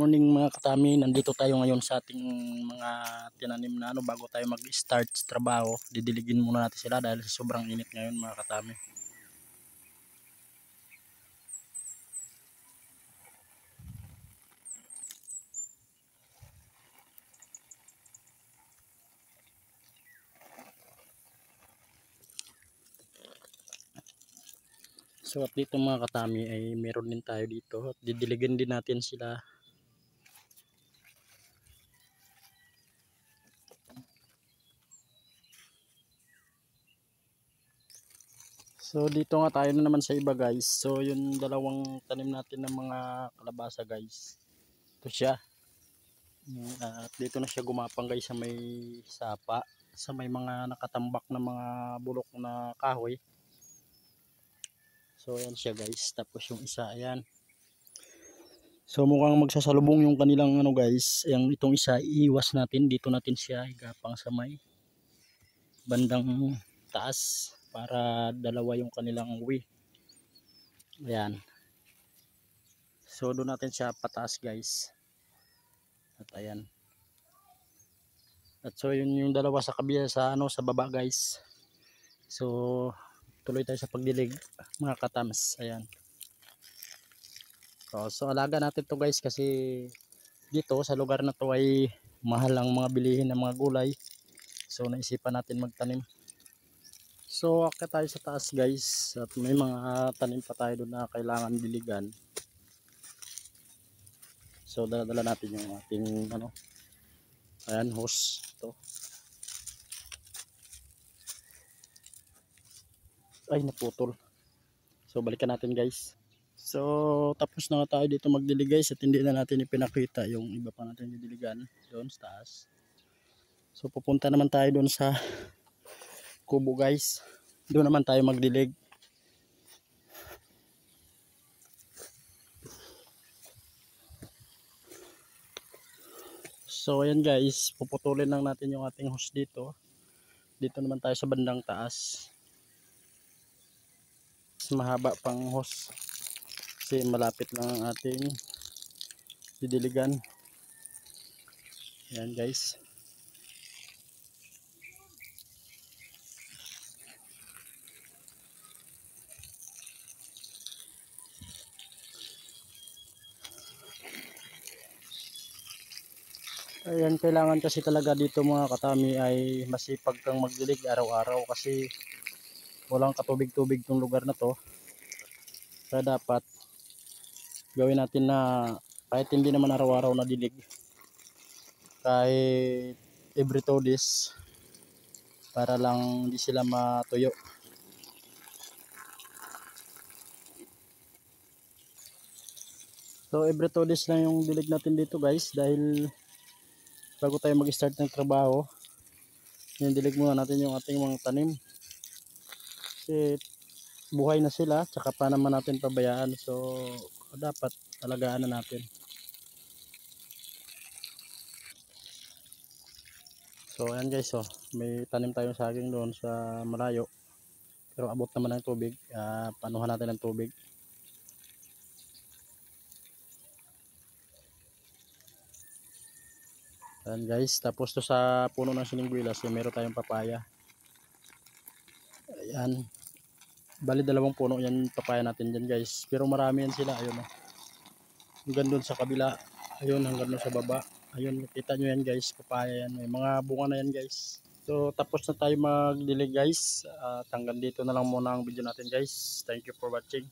Morning mga katami, nandito tayo ngayon sa ating mga tinanim na bago tayo mag-start sa trabaho. Didiligin muna natin sila dahil sobrang init ngayon mga katami. So at dito mga katami ay meron din tayo dito at didiligin din natin sila. So dito nga tayo na naman sa iba guys. So yung dalawang tanim natin ng mga kalabasa guys. Ito siya. At dito na siya gumapang guys sa may sapa. Sa may mga nakatambak na mga bulok na kahoy. So ayan siya guys. Tapos yung isa ayan. So mukhang magsasalubong yung kanilang ano guys. Yung itong isa iiwas natin. Dito natin siya igapang sa may bandang taas. Para dalawa yung kanilang uwi. Ayan. So doon natin siya pataas guys. At ayan. At so yun yung dalawa sa kabila sa ano sa baba guys. So tuloy tayo sa pagdilig mga katams. Ayan. So alaga natin to guys kasi dito sa lugar na to ay mahal ang mga bilihin ng mga gulay. So naisipan natin magtanim. So akit tayo sa taas guys at may mga tanim pa tayo doon na kailangan diligan. So dala natin yung ating ano. Ayan hose ito. Ay naputol. So balikan natin guys. So tapos na nga tayo dito magdilig guys at hindi na natin ipinakita yung iba pa natin didiligan doon sa taas. So pupunta naman tayo doon sa kubo guys. Doon naman tayo magdilig. So ayan guys, puputulin lang natin yung ating hose dito. Dito naman tayo sa bandang taas. Mahaba pang hose kasi malapit lang ang ating didiligan. Ayan guys. Ayan, kailangan kasi talaga dito mga katami ay masipag kang magdilig araw-araw kasi walang katubig-tubig tong lugar na to. Kaya dapat gawin natin na kahit hindi naman araw-araw na dilig, kahit every 2 days para lang hindi sila matuyo. So every 2 days lang yung dilig natin dito guys dahil bago tayo mag-start ng trabaho, yung dilig muna natin yung ating mga tanim. Kasi buhay na sila, tsaka pa naman natin pabayaan. So dapat alagaan na natin. So ayan guys, oh, may tanim tayong saging doon sa malayo. Pero abot naman ng tubig, panuhan natin ng tubig. Ayan guys, tapos to sa puno ng siningguilas, meron tayong papaya. Ayan. Bali dalawang puno yan papaya natin dyan guys. Pero marami yan sila, ayun oh. Hanggang doon sa kabila, ayun hanggang doon sa baba. Ayun, kita nyo yan guys, papaya yan. May mga bunga na yan guys. So tapos na tayo magdilig guys. Hanggang dito na lang muna ang video natin guys. Thank you for watching.